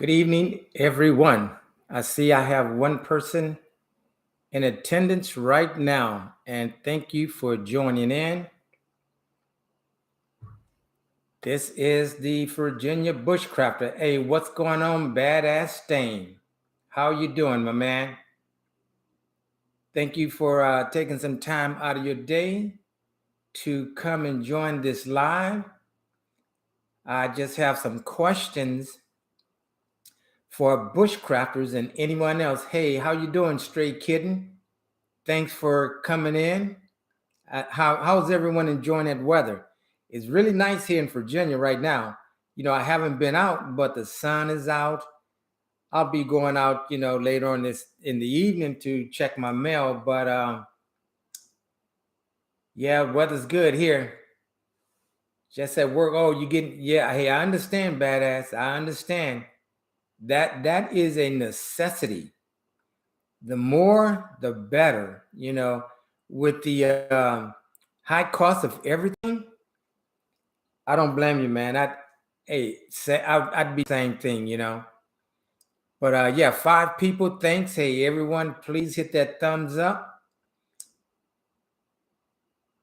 Good evening, everyone. I see I have one person in attendance right now, and thank you for joining in. This is the Virginia Bushcrafter. Hey, what's going on, Badass Stain? How you doing, my man? Thank you for taking some time out of your day to come and join this live. I just have some questions for Bushcrafters and anyone else. Hey, how you doing, Stray Kitten? Thanks for coming in. How's everyone enjoying that weather? It's really nice here in Virginia right now. I haven't been out, but the sun is out. I'll be going out, later on in the evening to check my mail. But yeah, weather's good here. Just at work. Oh, hey, I understand, badass. I understand. That is a necessity. The more, the better. With the high cost of everything, I don't blame you, man. I'd be the same thing. But yeah, 5 people. Thanks. Hey, everyone, please hit that thumbs up.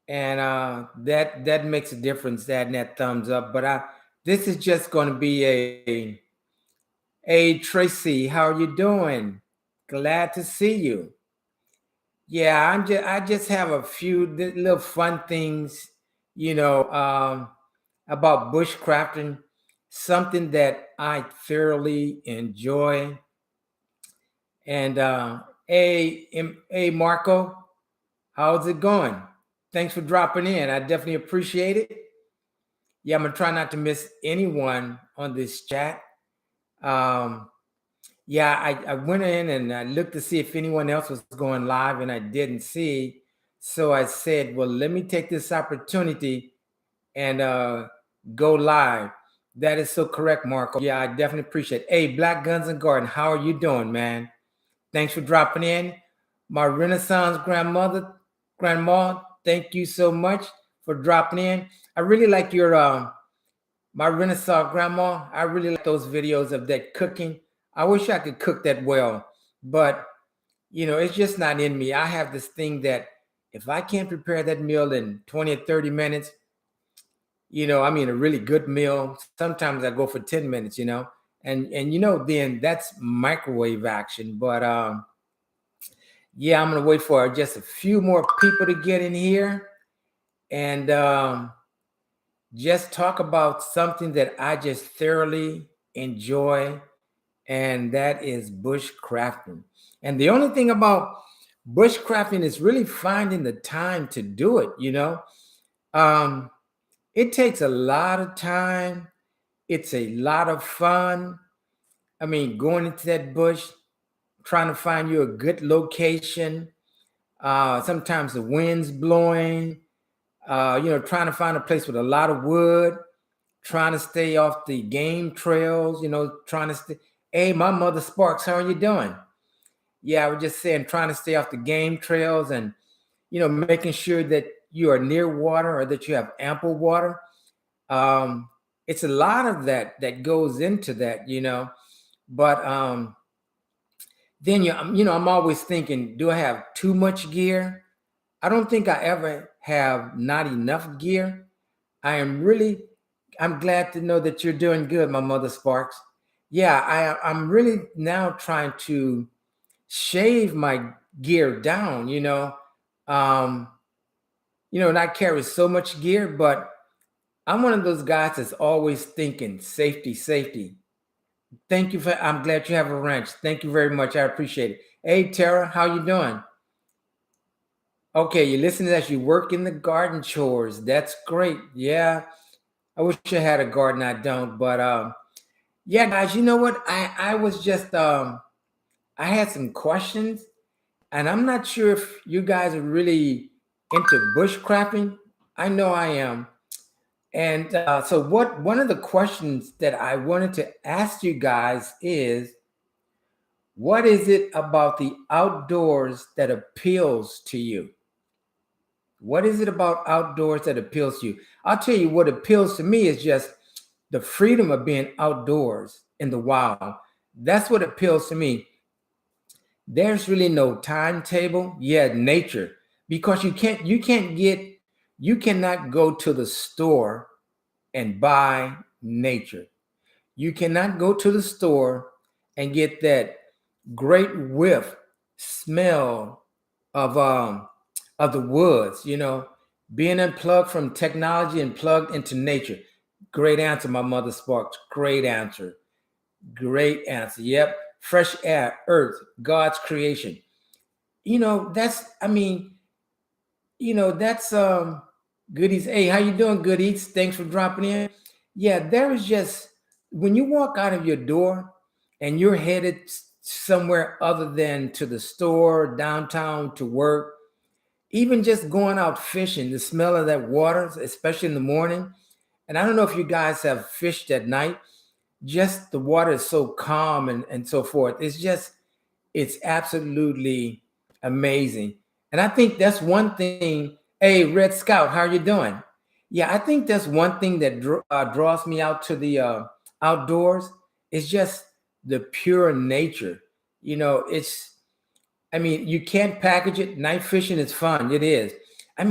And that makes a difference, adding that thumbs up. But this is just going to be hey, Tracy, how are you doing? Glad to see you. Yeah, I just have a few little fun things, about bushcrafting, something that I thoroughly enjoy. And hey, Marco, how's it going? Thanks for dropping in. I definitely appreciate it. Yeah, I'm gonna try not to miss anyone on this chat. Yeah, I went in and I looked to see if anyone else was going live, and I didn't see. So I said, well, let me take this opportunity and go live. That is so correct, Marco. Yeah, I definitely appreciate it. Hey, Black Guns and Garden, how are you doing, man? Thanks for dropping in. My Renaissance grandma, thank you so much for dropping in. I really like your my Renaissance grandma. I really like those videos of that cooking. I wish I could cook that well, but it's just not in me. I have this thing that if I can't prepare that meal in 20 or 30 minutes, a really good meal, sometimes I go for 10 minutes, and then that's microwave action. But yeah, I'm gonna wait for just a few more people to get in here and just talk about something that I just thoroughly enjoy, and that is bushcrafting. And the only thing about bushcrafting is really finding the time to do it. It takes a lot of time. It's a lot of fun. Going into that bush, trying to find you a good location. Sometimes the wind's blowing. Trying to find a place with a lot of wood. Trying to stay off the game trails. Trying to stay. Hey, my mother Sparks, how are you doing? Yeah, I was just saying, trying to stay off the game trails and, making sure that you are near water or that you have ample water. It's a lot of that goes into that, but then, I'm always thinking, do I have too much gear? I don't think I ever have not enough gear. I'm glad to know that you're doing good, my mother Sparks. Yeah, I'm really now trying to shave my gear down, not carry so much gear, but I'm one of those guys that's always thinking safety. Thank you I'm glad you have a wrench. Thank you very much. I appreciate it. Hey, Tara, how you doing? Okay, you listen to that. You work in the garden chores. That's great. Yeah, I wish I had a garden. I don't, but yeah, guys, you know what? I was just I had some questions, and I'm not sure if you guys are really into bushcrafting. I know I am. And so one of the questions that I wanted to ask you guys is, what is it about the outdoors that appeals to you? What is it about outdoors that appeals to you? I'll tell you what appeals to me is just the freedom of being outdoors in the wild. That's what appeals to me. There's really no timetable. Yeah, nature, because you cannot go to the store and buy nature. You cannot go to the store and get that great whiff smell of the woods, being unplugged from technology and plugged into nature. Great answer, my mother Sparks. Great answer. Great answer. Yep. Fresh air, earth, God's creation. That's Goodies. Hey, how you doing, Goodies? Thanks for dropping in. Yeah, there is just when you walk out of your door and you're headed somewhere other than to the store, downtown, to work, even just going out fishing, the smell of that water, especially in the morning. And I don't know if you guys have fished at night, just the water is so calm and so forth. It's absolutely amazing. And I think that's one thing. Hey, Red Scout, how are you doing? Yeah, I think that's one thing that draws me out to the outdoors. It's just the pure nature. You can't package it. Night fishing is fun. It is. I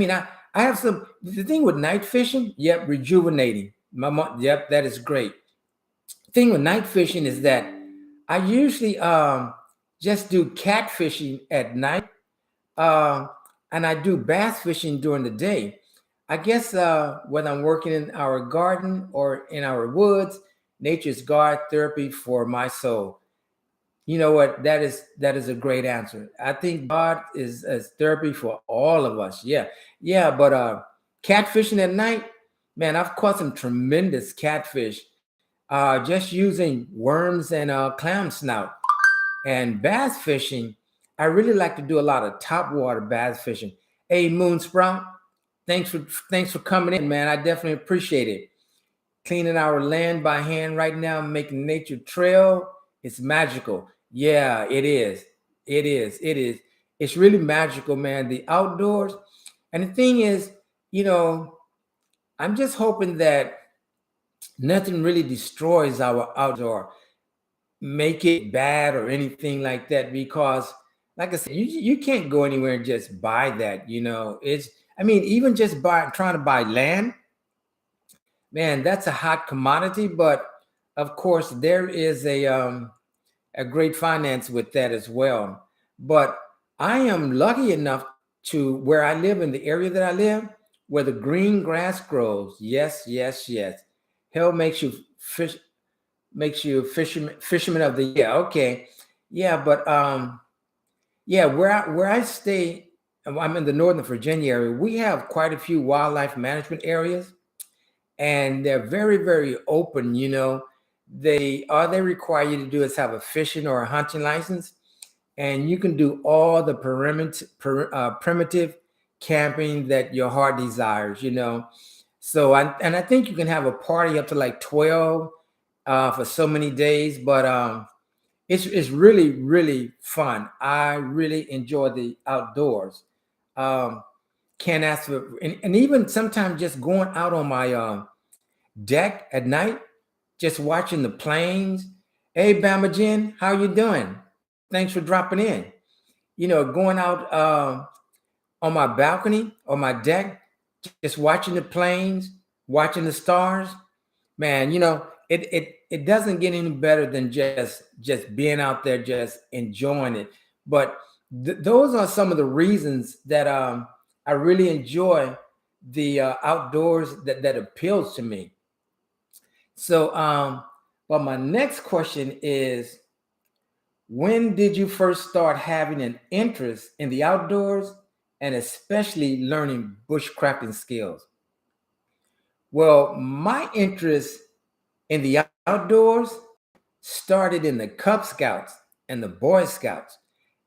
have the thing with night fishing, yep, rejuvenating. My mom, yep, that is great. Thing with night fishing is that I usually just do catfishing at night, uh, and I do bass fishing during the day. I guess when I'm working in our garden or in our woods, nature's guard therapy for my soul. You know what? That is a great answer. I think God is therapy for all of us. Yeah, yeah. But catfishing at night, man, I've caught some tremendous catfish just using worms and clam snout. And bass fishing, I really like to do a lot of top water bass fishing. Hey, Moon Sprout, thanks for coming in, man. I definitely appreciate it. Cleaning our land by hand right now, making nature trail. It's magical. Yeah, it is. It is. It is. It's really magical, man. The outdoors. And the thing is, I'm just hoping that nothing really destroys our outdoor, make it bad or anything like that, because like I said, you can't go anywhere and just buy that. Even just trying to buy land, man, that's a hot commodity. But of course there is a great finance with that as well. But I am lucky enough to where I live, in the area that I live, where the green grass grows. Yes, yes, yes. Hell makes you fisherman of the year. Okay. Yeah, but yeah, where I stay, I'm in the Northern Virginia area. We have quite a few wildlife management areas, and they're very, very open. They all they require you to do is have a fishing or a hunting license, and you can do all the primitive camping that your heart desires. So I think you can have a party up to like 12 for so many days, but it's really, really fun. I really enjoy the outdoors. Um, can't ask for, and even sometimes just going out on my deck at night, just watching the planes. Hey, Bama Jen, how you doing? Thanks for dropping in. Going out on my balcony or my deck, just watching the planes, watching the stars. Man, it doesn't get any better than just being out there, just enjoying it. But those are some of the reasons that I really enjoy the outdoors, that appeals to me. So, but my next question is, when did you first start having an interest in the outdoors, and especially learning bushcrafting skills? Well, my interest in the outdoors started in the Cub Scouts and the Boy Scouts.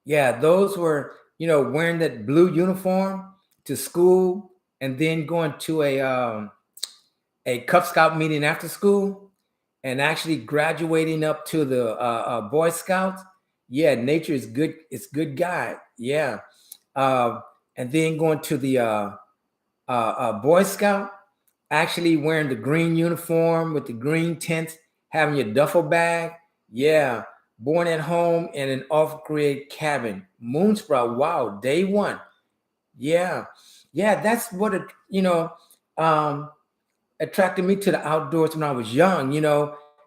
Yeah, those were, wearing that blue uniform to school, and then going to a Cub Scout meeting after school, and actually graduating up to the Boy Scouts. Yeah, nature is good. It's good guide. Yeah. Uh, and then going to the Boy Scout, actually wearing the green uniform with the green tents, having your duffel bag. Yeah. born at home in an off-grid cabin. Moonsprout, wow, day one. Yeah, yeah, that's what it, attracted me to the outdoors when I was young.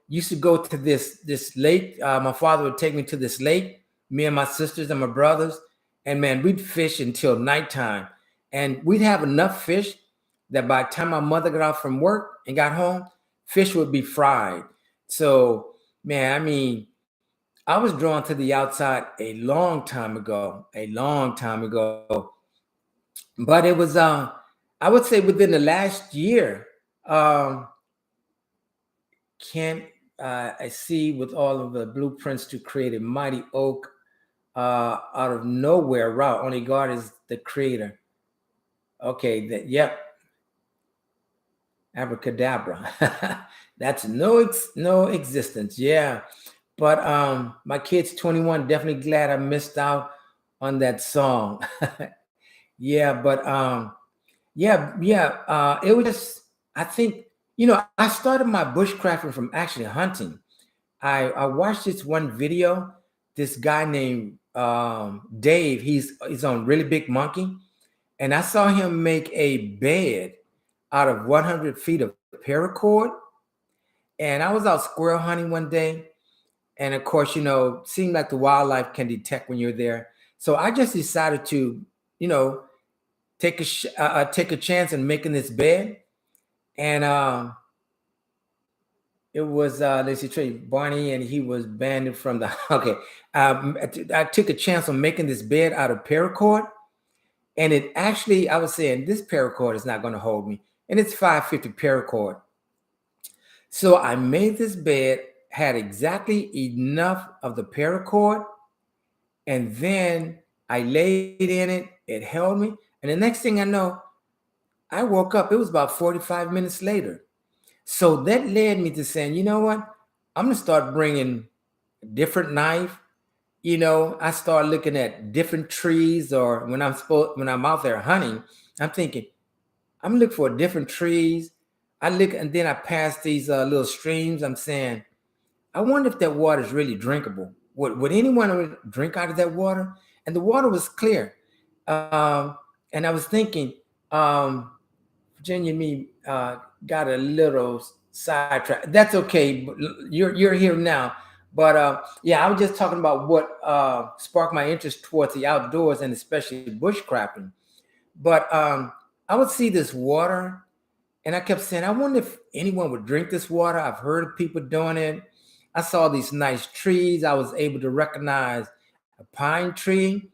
Used to go to this lake. My father would take me to this lake, me and my sisters and my brothers, and man, we'd fish until nighttime, and we'd have enough fish that by the time my mother got off from work and got home, fish would be fried. So, man, I mean, I was drawn to the outside a long time ago. But it was, I would say, within the last year. Um, can I see with all of the blueprints to create a mighty oak out of nowhere? Wow, only God is the creator. Okay, yep, abracadabra. That's no existence. Yeah, but my kid's 21. Definitely glad I missed out on that song. Yeah, but yeah. It was just, I think, I started my bushcrafting from actually hunting. I watched this one video. This guy named Dave. He's on Really Big Monkey, and I saw him make a bed out of 100 feet of paracord. And I was out squirrel hunting one day, and of course, seemed like the wildlife can detect when you're there. So I just decided to, take a chance in making this bed, and it was let's see, Barney, and he was banned from the okay. I took a chance on making this bed out of paracord, and it actually, I was saying this paracord is not going to hold me, and it's 550 paracord. So I made this bed, had exactly enough of the paracord, and then I laid in it. It held me, and the next thing I know, I woke up. It was about 45 minutes later. So that led me to saying, you know what? I'm gonna start bringing a different knife. I start looking at different trees, or when I'm out there hunting, I'm thinking I'm looking for different trees. I look, and then I pass these little streams. I'm saying, I wonder if that water is really drinkable. Would anyone drink out of that water? And the water was clear. And I was thinking, Virginia, me got a little sidetracked. That's okay. But you're here now. But yeah, I was just talking about what sparked my interest towards the outdoors, and especially bushcrafting. But I would see this water, and I kept saying, I wonder if anyone would drink this water. I've heard of people doing it. I saw these nice trees. I was able to recognize a pine tree.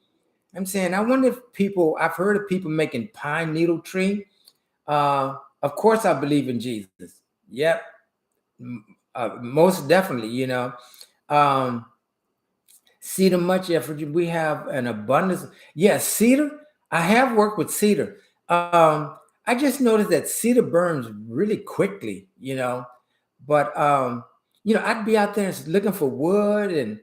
I'm saying, I wonder if I've heard of people making pine needle tree. Of course, I believe in Jesus. Yep, most definitely. Um, Cedar much effort. We have an abundance. Yes, cedar. I have worked with cedar. I just noticed that cedar burns really quickly. But I'd be out there looking for wood and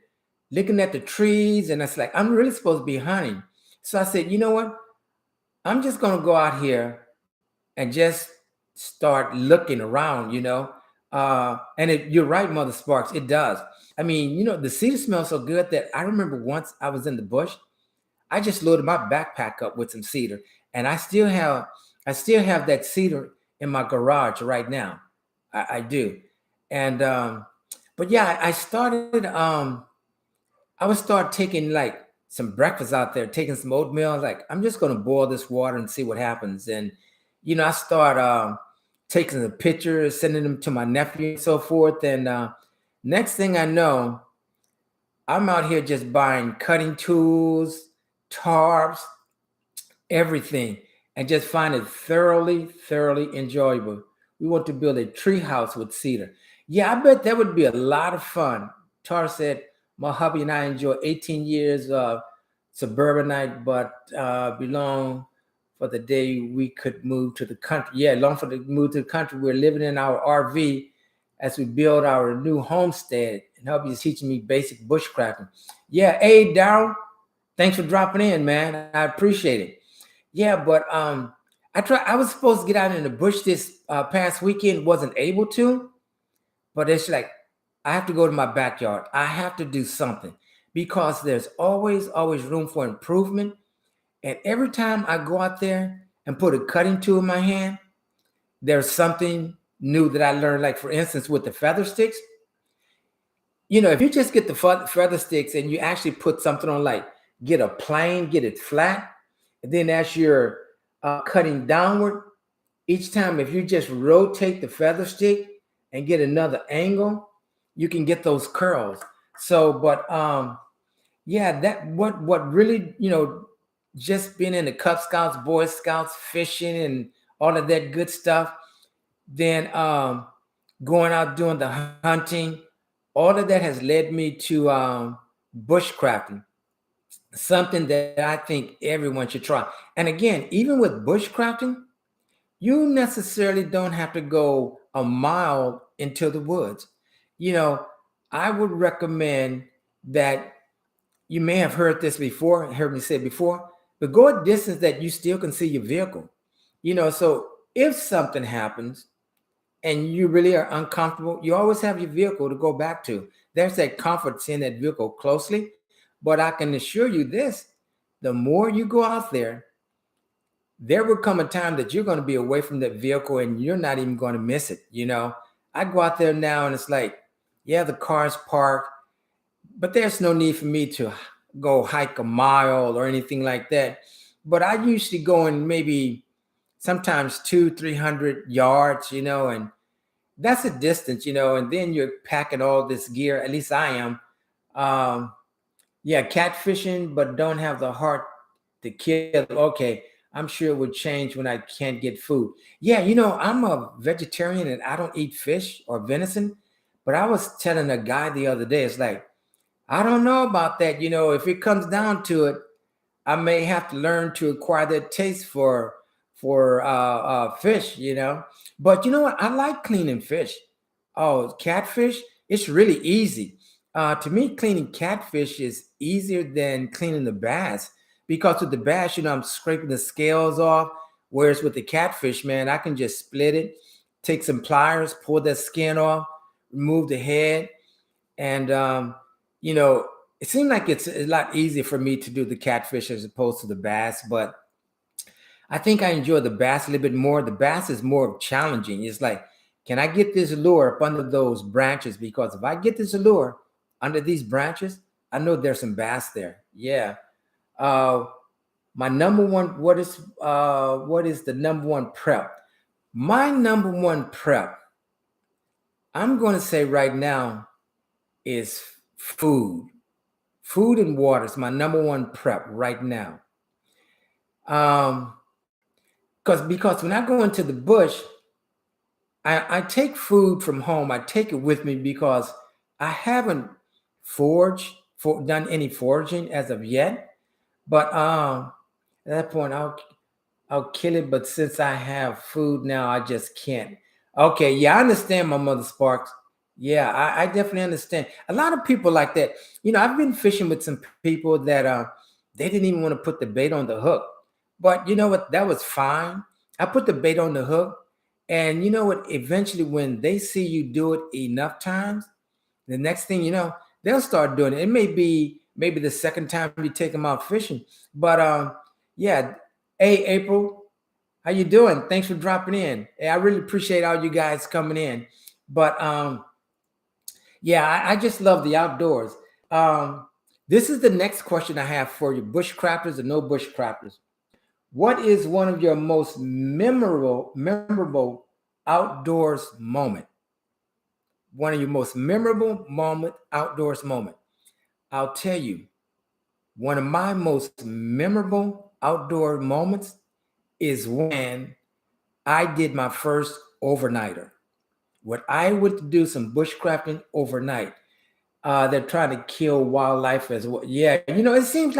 looking at the trees, and it's like I'm really supposed to be hunting. So I said, you know what? I'm just gonna go out here and just start looking around, and you're right, Mother Sparks, it does. I mean, the cedar smells so good that I remember once I was in the bush, I just loaded my backpack up with some cedar, and I still have that cedar in my garage right now. I do. And but yeah, I would start taking like some breakfast out there, taking some oatmeal. Like, I'm just gonna boil this water and see what happens. And I start taking the pictures, sending them to my nephew and so forth. And next thing I know, I'm out here just buying cutting tools, tarps, everything, and just find it thoroughly, thoroughly enjoyable. We want to build a tree house with cedar. Yeah, I bet that would be a lot of fun. Tar said, my hubby and I enjoy 18 years of suburbanite, but belong for the day we could move to the country. Yeah, long for the move to the country. We're living in our RV as we build our new homestead. And hubby is teaching me basic bushcrafting. Yeah, hey, Daryl, thanks for dropping in, man. I appreciate it. Yeah, but I was supposed to get out in the bush this past weekend, wasn't able to, but it's like I have to go to my backyard. I have to do something because there's always room for improvement. And every time I go out there and put a cutting tool in my hand, there's something new that I learned. Like for instance, with the feather sticks, if you just get the feather sticks and you actually put something on, like get a plane, get it flat, and then as you're cutting downward, each time, if you just rotate the feather stick and get another angle, you can get those curls. So, but yeah, that what really, just being in the Cub Scouts, Boy Scouts, fishing and all of that good stuff, then going out doing the hunting, all of that has led me to bushcrafting, something that I think everyone should try. And again, even with bushcrafting, you necessarily don't have to go a mile into the woods. I would recommend that you may have heard this before, heard me say it before, but go a distance that you still can see your vehicle. So if something happens and you really are uncomfortable, you always have your vehicle to go back to. There's that comfort seeing that vehicle closely. But I can assure you this, the more you go out there will come a time that you're going to be away from that vehicle and you're not even going to miss it. I go out there now and it's like, yeah, the car's parked, but there's no need for me to go hike a mile or anything like that. But I usually go in maybe sometimes 200-300 yards, and that's a distance, and then you're packing all this gear. At least I am. Yeah, catfishing, but don't have the heart to kill. Okay, I'm sure it would change when I can't get food. Yeah, I'm a vegetarian and I don't eat fish or venison. But I was telling a guy the other day, it's like, I don't know about that. If it comes down to it, I may have to learn to acquire that taste for fish. But you know what? I like cleaning fish. Oh, catfish, it's really easy. To me, cleaning catfish is easier than cleaning the bass because with the bass, I'm scraping the scales off. Whereas with the catfish, man, I can just split it, take some pliers, pull that skin off, remove the head, and it seemed like it's a lot easier for me to do the catfish as opposed to the bass. But I think I enjoy the bass a little bit more. The bass is more challenging. It's like, can I get this lure up under those branches? Because if I get this lure under these branches, I know there's some bass there. Yeah. My number one, what is the number one prep? My number one prep, I'm going to say right now, is food. Food and water is my number one prep right now. Because when I go into the bush, I take food from home. I take it with me because I haven't done any foraging as of yet. But at that point, I'll kill it. But since I have food now, I just can't. Okay, yeah, I understand, my Mother Sparks. Yeah, I definitely understand. A lot of people like that. I've been fishing with some people that they didn't even want to put the bait on the hook. But you know what? That was fine. I put the bait on the hook. And you know what? Eventually, when they see you do it enough times, the next thing you know, they'll start doing it. It may be maybe the second time you take them out fishing. But yeah. Hey, April, how you doing? Thanks for dropping in. Hey, I really appreciate all you guys coming in. But yeah, I just love the outdoors. This is the next question I have for you, bushcrafters and no bushcrafters. What is one of your most memorable outdoors moment? One of your most memorable outdoors moment. I'll tell you, one of my most memorable outdoor moments is when I did my first overnighter. When I went to do some bushcrafting overnight. They're trying to kill wildlife as well. Yeah, it seems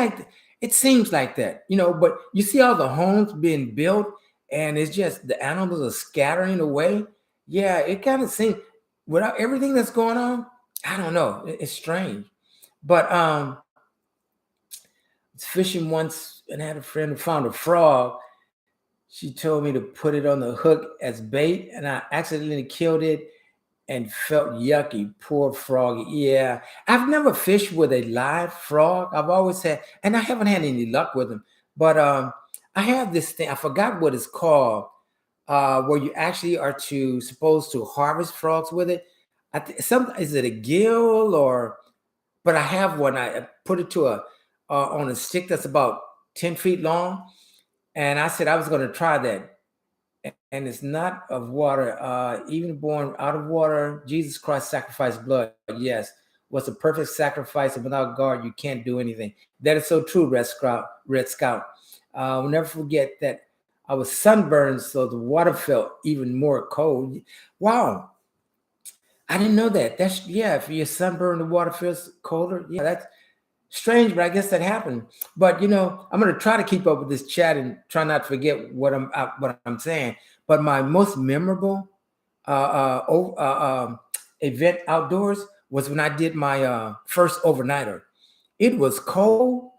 like that, but you see all the homes being built and it's just the animals are scattering away. Yeah, it kind of seems without everything that's going on, I don't know. It's strange. But I was fishing once and I had a friend who found a frog. She told me to put it on the hook as bait and I accidentally killed it. and felt yucky. Poor froggy. Yeah. I've never fished with a live frog. I've always had, and I haven't had any luck with them. But I have this thing, I forgot what it's called, where you actually are supposed to harvest frogs with it. Is it a gill or? But I have one. I put it to on a stick that's about 10 feet long, and I said I was going to try that. And it's not of water, even born out of water. Jesus Christ sacrificed blood. Yes, was a perfect sacrifice, and without God, you can't do anything. That is so true, Red Scout. Red Scout. I'll never forget that I was sunburned, so the water felt even more cold. Wow, I didn't know that. That's if you're sunburned, the water feels colder. Yeah, that's strange, but I guess that happened. But I'm going to try to keep up with this chat and try not to forget what I'm saying. But my most memorable event outdoors was when I did my first overnighter. It was cold.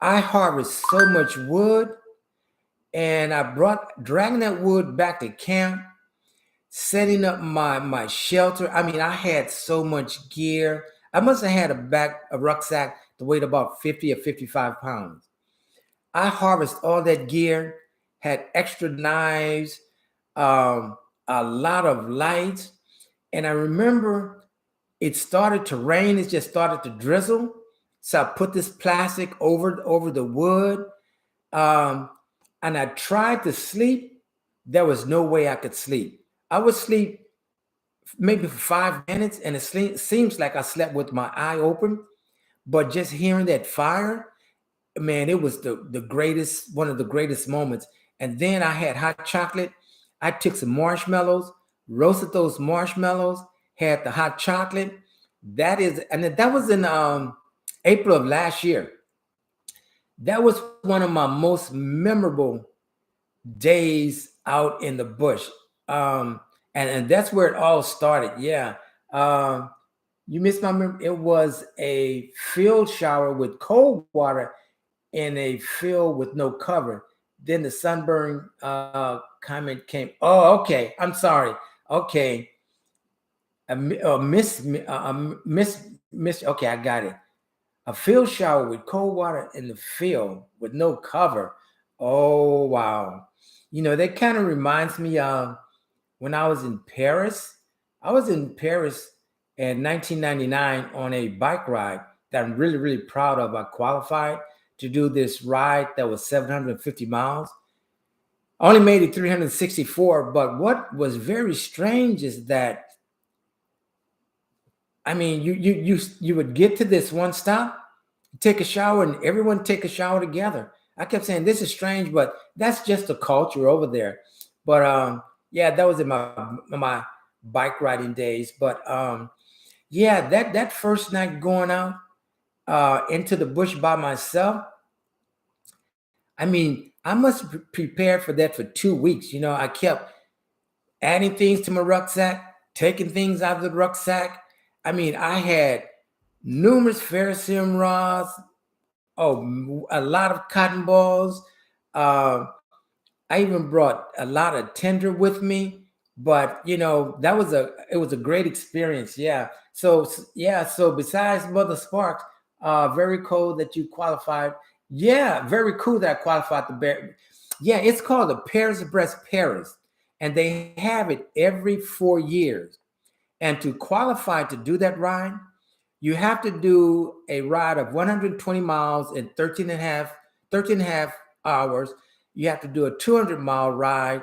I harvested so much wood, and I dragging that wood back to camp, setting up my shelter. I mean, I had so much gear. I must have had a rucksack that weighed about 50 or 55 pounds. I harvested all that gear, had extra knives, a lot of lights. And I remember it started to rain. It just started to drizzle. So I put this plastic over the wood. And I tried to sleep. There was no way I could sleep. I would sleep maybe for 5 minutes, and it seems like I slept with my eye open. But just hearing that fire, man, it was one of the greatest moments. And then I had hot chocolate. I took some marshmallows, roasted those marshmallows, had the hot chocolate. That was in April of last year. That was one of my most memorable days out in the bush. And that's where it all started. Yeah. You missed my memory. It was a field shower with cold water in a field with no cover. Then the sunburn comment came. Oh, okay. I'm sorry. Okay. Miss. Okay, I got it. A field shower with cold water in the field with no cover. Oh, wow. That kind of reminds me of when I was in Paris. I was in Paris in 1999 on a bike ride that I'm really, really proud of. I qualified to do this ride that was 750 miles. I only made it 364, but what was very strange is that, I mean, you would get to this one stop, take a shower, and everyone take a shower together. I kept saying, this is strange, but that's just the culture over there. But that was in my bike riding days. But that first night going out into the bush by myself, I mean, I must prepare for that for 2 weeks. I kept adding things to my rucksack, taking things out of the rucksack. I mean, I had numerous ferrocerium rods, a lot of cotton balls. I even brought a lot of tinder with me. But it was a great experience. Yeah. So besides Mother Sparks, very cool that you qualified. Yeah, very cool that I qualified the bear. Yeah, it's called the Paris Breast Paris, and they have it every 4 years. And to qualify to do that ride, you have to do a ride of 120 miles in 13 and a half hours. You have to do a 200-mile ride.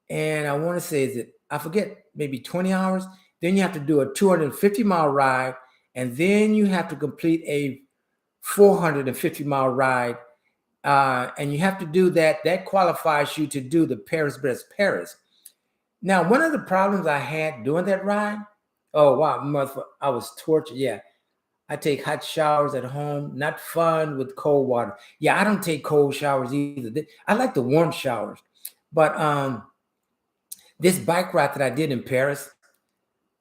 And I want to say, I forget, maybe 20 hours. Then you have to do a 250-mile ride. And then you have to complete a 450-mile ride. And you have to do that. That qualifies you to do the Paris Breast Paris. Now, one of the problems I had doing that ride, oh, wow, I was tortured. Yeah. I take hot showers at home, not fun with cold water. Yeah, I don't take cold showers either. I like the warm showers. But this bike ride that I did in Paris,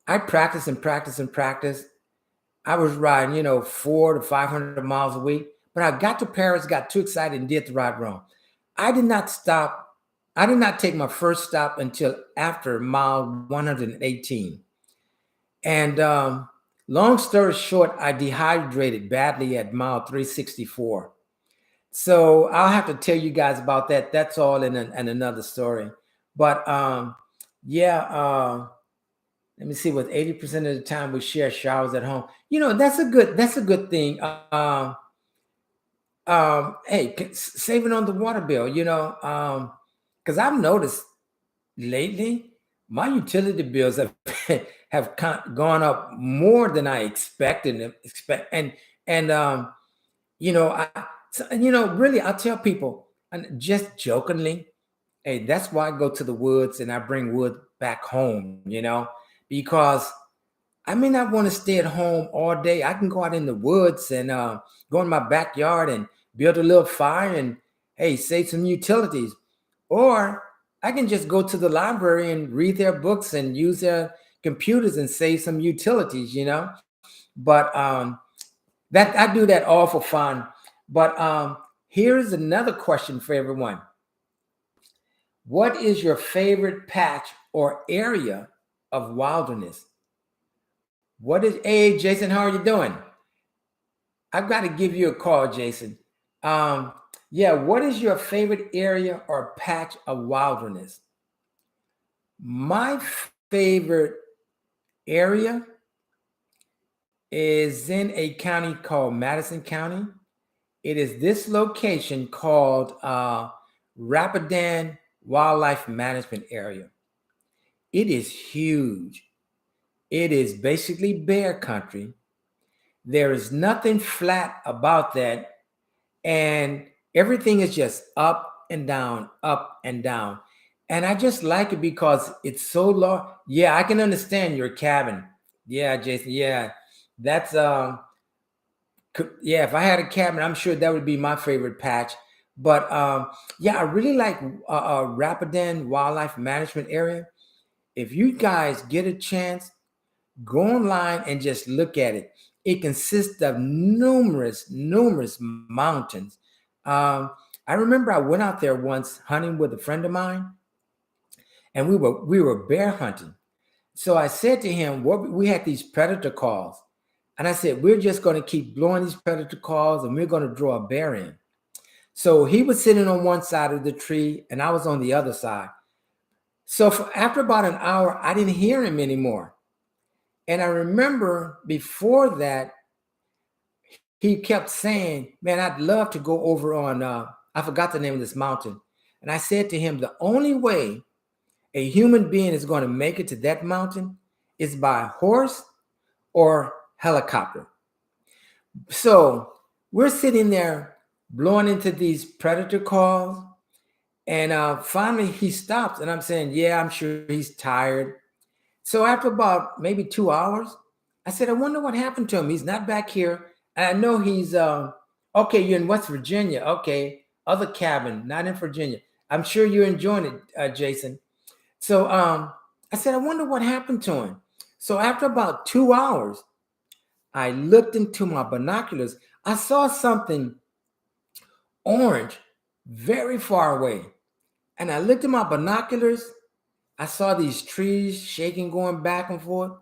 I practiced and practiced and practiced. I was riding, 400 to 500 miles a week. But I got to Paris, got too excited, and did the ride wrong. I did not stop. I did not take my first stop until after mile 118. And long story short, I dehydrated badly at mile 364. So I'll have to tell you guys about that. That's all in another story. But yeah, let me see. With 80% of the time we share showers at home, that's a good thing. Hey, saving on the water bill, because I've noticed lately my utility bills have gone up more than I expected. Really, I tell people, and just jokingly, hey, that's why I go to the woods and I bring wood back home, because I may not want to stay at home all day. I can go out in the woods and go in my backyard and build a little fire and, hey, save some utilities. Or I can just go to the library and read their books and use their computers and save some utilities, But that I do that all for fun. But here's another question for everyone. What is your favorite patch or area of wilderness? Hey, Jason, how are you doing? I've got to give you a call, Jason. Yeah, what is your favorite area or patch of wilderness? My favorite area is in a county called Madison County. It is this location called Rapidan Wildlife Management Area. It is huge. It is basically bear country. There is nothing flat about that. And everything is just up and down, up and down. And I just like it because it's so large. Yeah, I can understand your cabin. Yeah, Jason. Yeah, that's yeah. If I had a cabin, I'm sure that would be my favorite patch. But yeah, I really like Rapidan Wildlife Management Area. If you guys get a chance, go online and just look at it. It consists of numerous mountains. I remember I went out there once hunting with a friend of mine, and we were bear hunting. So I said to him, we had these predator calls, and I said, we're just going to keep blowing these predator calls, and we're going to draw a bear in. So he was sitting on one side of the tree, and I was on the other side. So after about an hour, I didn't hear him anymore. And I remember before that, he kept saying, man, I'd love to go over on, I forgot the name of this mountain. And I said to him, the only way a human being is going to make it to that mountain is by horse or helicopter. So we're sitting there blowing into these predator calls. And finally he stops, and I'm saying, yeah, I'm sure he's tired. So after about maybe 2 hours, I said, I wonder what happened to him. He's not back here. And I know he's, okay, you're in West Virginia. Okay, other cabin, not in Virginia. I'm sure you're enjoying it, Jason. So I said, I wonder what happened to him. So after about 2 hours, I looked into my binoculars. I saw something orange very far away. And I looked at my binoculars. I saw these trees shaking, going back and forth.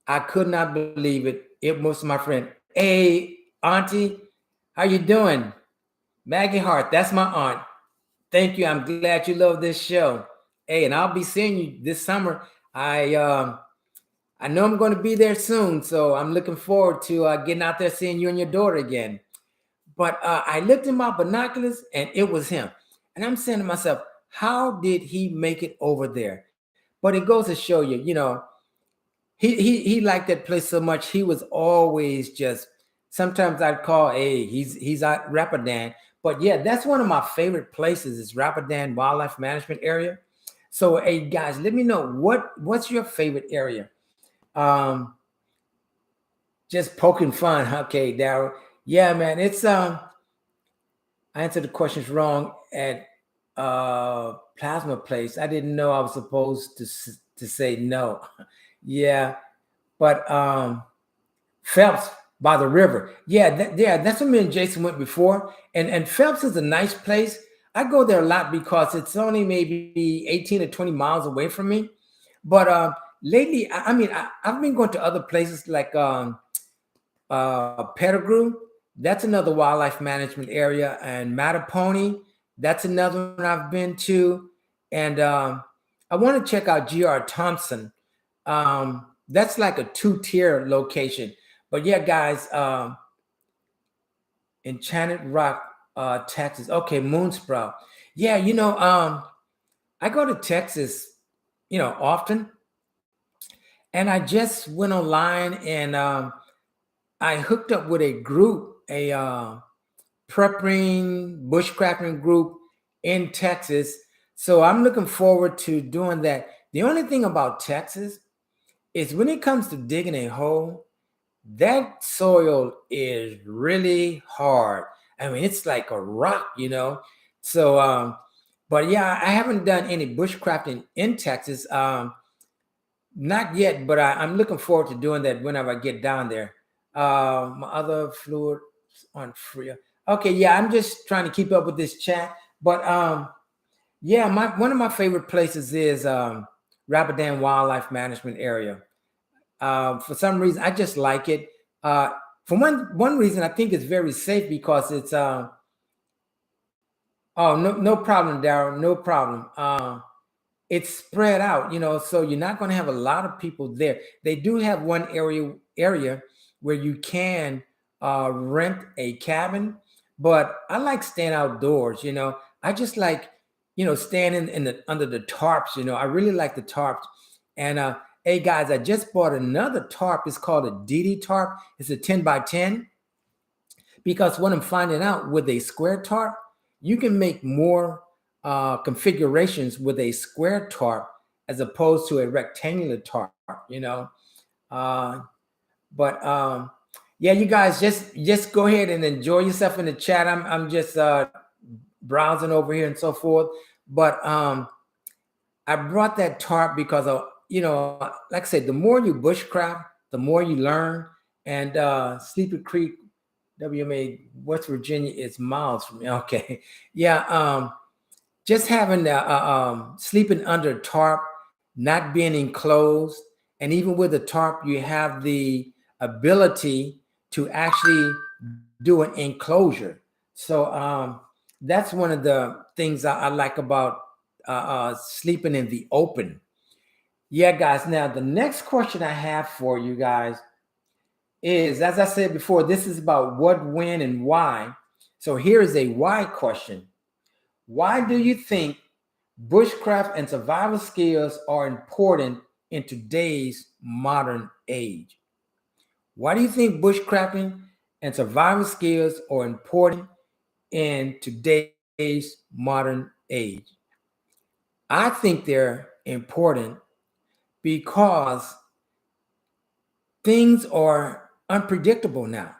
I could not believe it. It was my friend. Hey, Auntie, how you doing? Maggie Hart, that's my aunt. Thank you. I'm glad you love this show. Hey, and I'll be seeing you this summer. I know I'm going to be there soon, so I'm looking forward to getting out there, seeing you and your daughter again. But I looked in my binoculars, and it was him. And I'm saying to myself, how did he make it over there? But it goes to show you, he liked that place so much. He was always just, sometimes I'd call, hey, he's at Rapidan. But yeah, that's one of my favorite places is Rapidan Wildlife Management Area. So hey guys, let me know what's your favorite area. Just poking fun. Okay, Daryl. Yeah, man, it's I answered the questions wrong at Plasma Place. I didn't know I was supposed to say no. Yeah, but Phelps by the river. Yeah, that's where me and Jason went before. And Phelps is a nice place. I go there a lot because it's only maybe 18 or 20 miles away from me. But lately, I mean, I've been going to other places like Pettigrew. That's another wildlife management area, and Mattapony. That's another one I've been to, and I want to check out G.R. Thompson. That's like a 2-tier location. But yeah, guys, Enchanted Rock, Texas. Okay, Moonsprout. Yeah, I go to Texas, often, and I just went online and I hooked up with a group, a prepping bushcrafting group in Texas. So I'm looking forward to doing that. The only thing about Texas is when it comes to digging a hole, that soil is really hard. I mean, it's like a rock. So, but yeah, I haven't done any bushcrafting in Texas. Not yet, but I'm looking forward to doing that whenever I get down there. My other fluid on free. Okay, yeah, I'm just trying to keep up with this chat. But yeah, one of my favorite places is Rapidan Wildlife Management Area. For some reason, I just like it. For one reason, I think it's very safe because it's oh, no problem, Daryl, no problem. It's spread out, so you're not going to have a lot of people there. They do have one area where you can rent a cabin, but I like staying outdoors. I just like staying under the tarps. I really like the tarps. And hey guys, I just bought another tarp. It's called a DD tarp. It's a 10 by 10, because what I'm finding out with a square tarp, you can make more configurations with a square tarp as opposed to a rectangular tarp. But yeah, you guys just go ahead and enjoy yourself in the chat. I'm just browsing over here and so forth. But I brought that tarp because like I said, the more you bushcraft, the more you learn. And Sleepy Creek WMA, West Virginia, is miles from me. Okay, yeah. Just having sleeping under a tarp, not being enclosed, and even with a tarp, you have the ability to actually do an enclosure. So that's one of the things I like about sleeping in the open. Yeah, guys. Now, the next question I have for you guys is, as I said before, this is about what, when, and why. So here is a why question. Why do you think bushcraft and survival skills are important in today's modern age? Why do you think bushcrafting and survival skills are important in today's modern age? I think they're important because things are unpredictable now.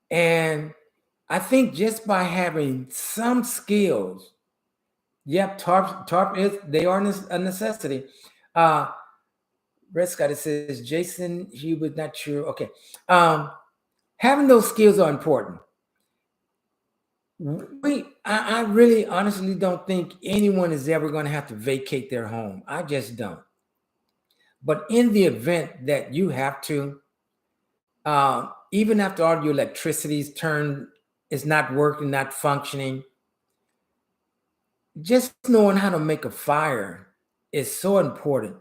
And I think just by having some skills, yep, tarp they are a necessity. Red Scott, it says Jason Hubert, not true. Okay. Having those skills are important. I really honestly don't think anyone is ever going to have to vacate their home. I just don't. But in the event that you have to, even after all your electricity's turned, is not working, not functioning, just knowing how to make a fire is so important.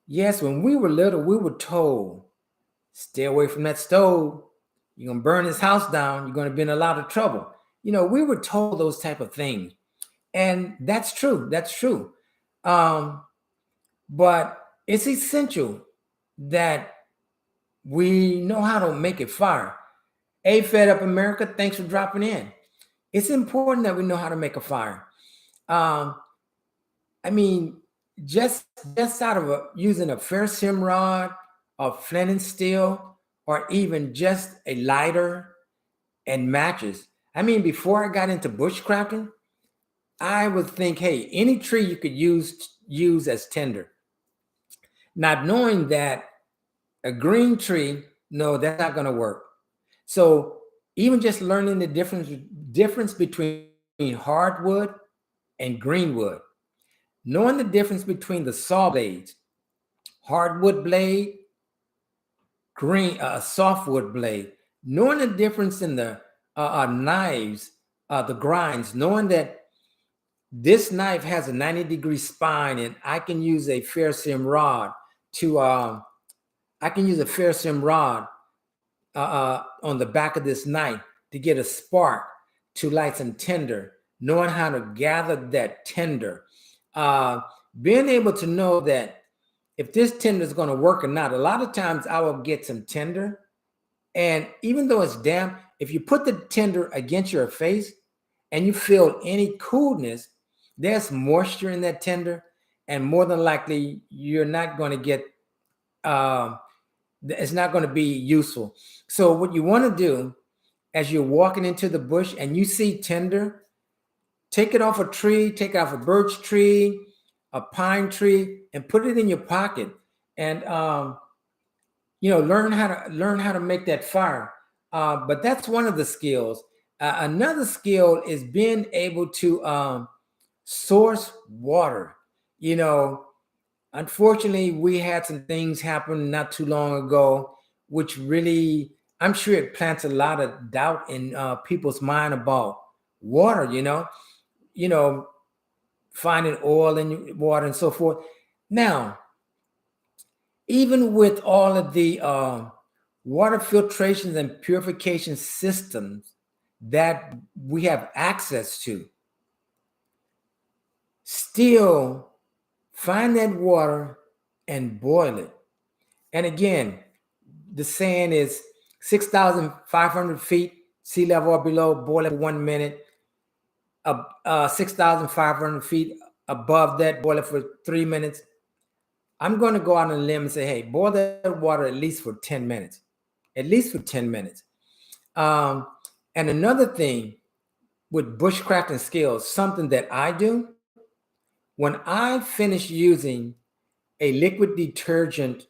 Yes, when we were little, we were told, stay away from that stove. You're going to burn this house down. You're going to be in a lot of trouble. We were told those type of things. And that's true. That's true. But it's essential that we know how to make a fire. Hey, Fed Up America, thanks for dropping in. It's important that we know how to make a fire. I mean, just out of using a ferrocerium rod, a flint and steel, or even just a lighter and matches. I mean, before I got into bushcrafting, I would think, hey, any tree you could use as tinder. Not knowing that a green tree, no, that's not going to work. So even just learning the difference between hardwood and greenwood, knowing the difference between the saw blades, hardwood blade, green, softwood blade. Knowing the difference in the knives, the grinds, knowing that this knife has a 90-degree spine, and I can use a ferrocerium rod to, on the back of this knife to get a spark to light some tinder, knowing how to gather that tinder, being able to know that if this tinder is going to work or not. A lot of times I will get some tinder, and even though it's damp, if you put the tinder against your face and you feel any coolness, there's moisture in that tinder, and more than likely you're not going to get, it's not going to be useful. So what you want to do as you're walking into the bush and you see tinder, take it off a tree, take it off a birch tree, a pine tree, and put it in your pocket, and learn how to make that fire. But that's one of the skills. Another skill is being able to source water. Unfortunately, we had some things happen not too long ago, which really, I'm sure it plants a lot of doubt in people's mind about water, finding oil in water and so forth. Now, even with all of the water filtrations and purification systems that we have access to, still find that water and boil it. And again, the saying is 6,500 feet, sea level or below, boil it for 1 minute. 6,500 feet above that, boil it for 3 minutes. I'm going to go out on a limb and say, hey, boil that water at least for 10 minutes. At least for 10 minutes. And another thing with bushcrafting skills, something that I do, when I finish using a liquid detergent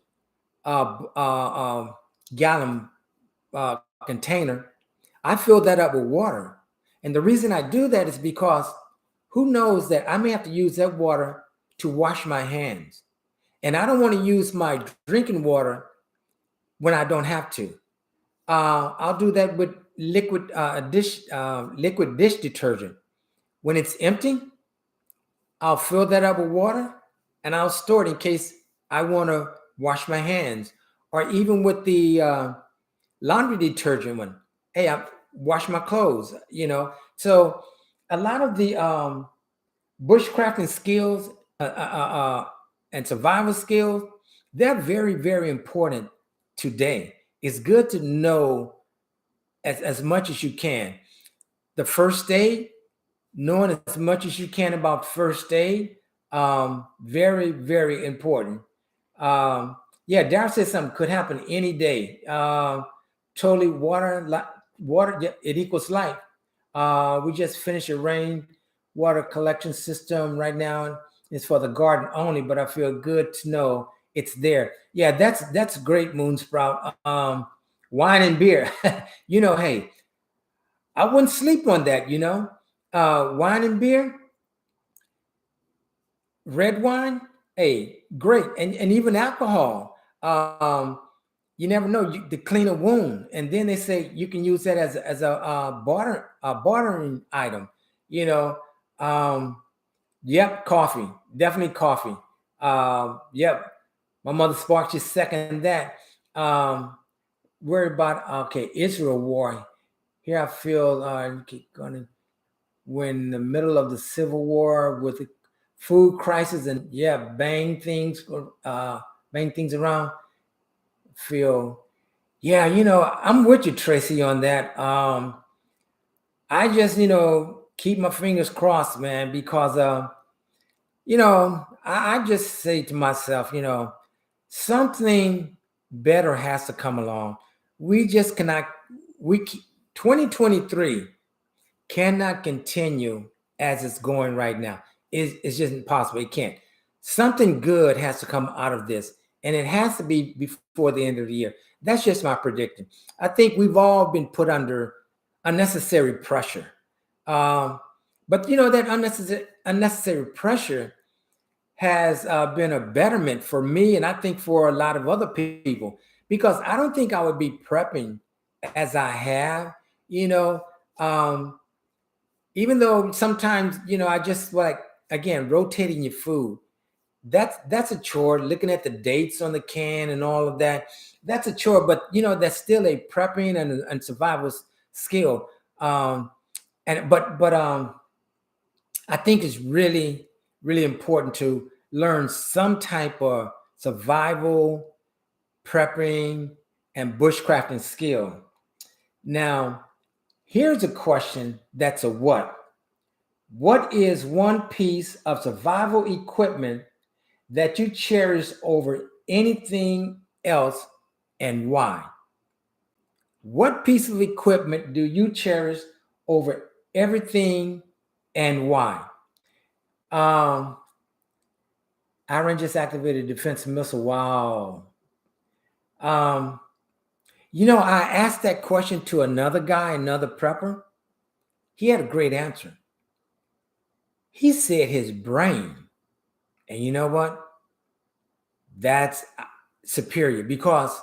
gallon container, I fill that up with water. And the reason I do that is because who knows that I may have to use that water to wash my hands. And I don't want to use my drinking water when I don't have to. I'll do that with liquid dish detergent. When it's empty, I'll fill that up with water and I'll store it in case I want to wash my hands. Or even with the laundry detergent one, hey, I wash my clothes, So a lot of the bushcrafting skills and survival skills, they're very, very important today. It's good to know as much as you can. The first aid, knowing as much as you can about first aid, very, very important. Darryl said something could happen any day. Totally water, it equals life. We just finished a rain water collection system right now. It's for the garden only, but I feel good to know it's there. Yeah, that's great, Moonsprout. Wine and beer. Hey, I wouldn't sleep on that, wine and beer, red wine, hey, great. And even alcohol. You never know, to clean a wound. And then they say you can use that as a bartering item, Yep, coffee, definitely coffee. Yep, my mother sparked you second that. Worried about, Israel war. Here I feel we're in the middle of the Civil War with the food crisis and bang things around. Feel, I'm with you, Tracy, on that. I just, keep my fingers crossed, man, because I just say to myself, something better has to come along. We just cannot, 2023 cannot continue as it's going right now. It's just impossible. It can't. Something good has to come out of this, and it has to be before the end of the year. That's just my prediction. I think we've all been put under unnecessary pressure. But that unnecessary pressure has been a betterment for me, and I think for a lot of other people, because I don't think I would be prepping as I have, you know, um, even though sometimes, I just like, again, rotating your food. That's a chore. Looking at the dates on the can and all of that, that's a chore. But that's still a prepping and survival skill. But I think it's really, really important to learn some type of survival, prepping, and bushcrafting skill. Now, here's a question that's a what. What is one piece of survival equipment that you cherish over anything else, and why? What piece of equipment do you cherish over everything, and why? Um, Iran just activated defensive missile. Wow. Um, I asked that question to another guy, another prepper. He had a great answer. He said his brain. And you know what? That's superior, because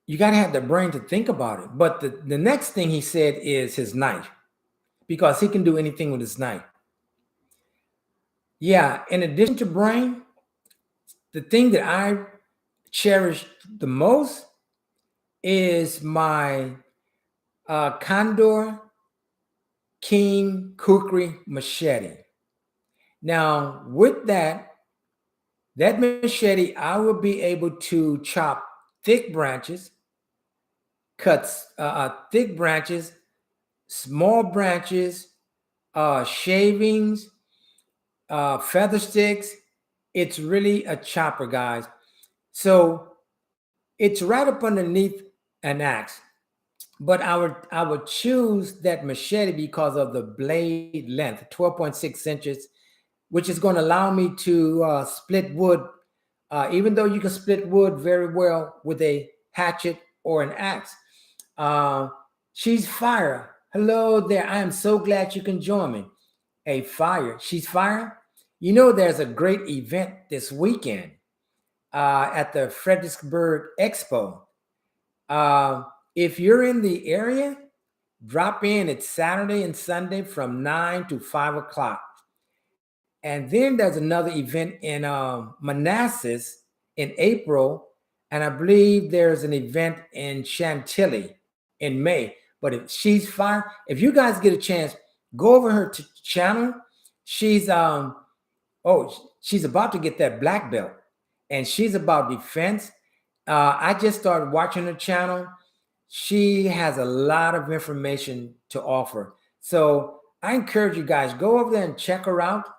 you got to have the brain to think about it. But the next thing he said is his knife, because he can do anything with his knife. Yeah, in addition to brain, the thing that I cherish the most is my Condor King Kukri machete. Now, with that machete, I will be able to chop thick branches, cuts thick branches, small branches, shavings, feather sticks. It's really a chopper, guys. So it's right up underneath an axe. But I would choose that machete because of the blade length, 12.6 inches, which is going to allow me to split wood, even though you can split wood very well with a hatchet or an axe. She's fire. Hello there. I am so glad you can join me. A fire. She's fire. There's a great event this weekend at the Fredericksburg Expo. If you're in the area, drop in. It's Saturday and Sunday from 9 to 5 o'clock. And then there's another event in Manassas in April. And I believe there's an event in Chantilly in May. But if she's fire, if you guys get a chance, go over her channel. She's she's about to get that black belt, and she's about defense. I just started watching her channel. She has a lot of information to offer. So I encourage you guys, go over there and check her out.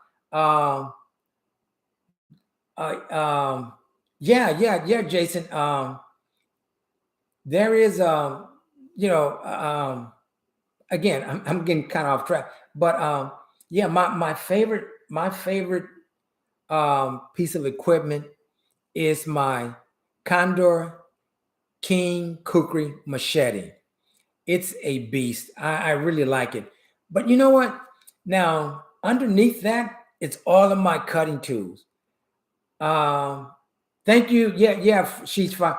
Yeah, Jason. There is, again, I'm getting kind of off track, but yeah, my favorite piece of equipment is my Condor King Kukri machete. It's a beast. I really like it. But you know what? Now, underneath that, it's all of my cutting tools. Thank you. Yeah, she's fine.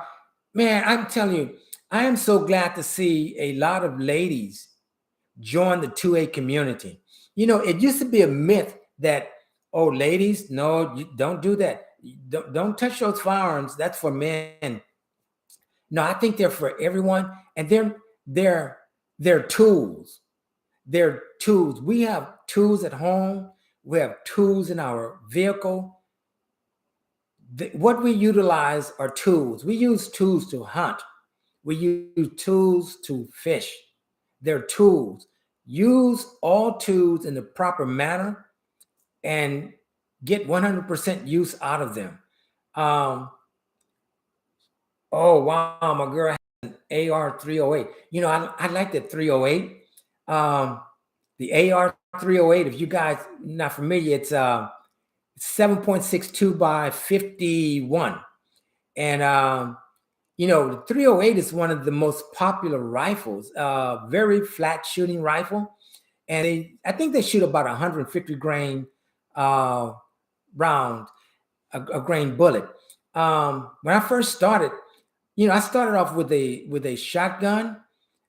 Man, I'm telling you, I am so glad to see a lot of ladies join the 2A community. It used to be a myth that, oh, ladies, no, you don't do that. Don't touch those firearms. That's for men. No, I think they're for everyone, and they're tools. They're tools. We have tools at home. We have tools in our vehicle. What we utilize are tools. We use tools to hunt. We use tools to fish. They're tools. Use all tools in the proper manner and get 100% use out of them. Oh, wow, my girl has an AR 308. I like the 308. The AR 308, if you guys not familiar, it's 7.62 by 51. And the 308 is one of the most popular rifles, very flat shooting rifle. And I think they shoot about 150 grain round, a grain bullet. When I first started, I started off with a shotgun.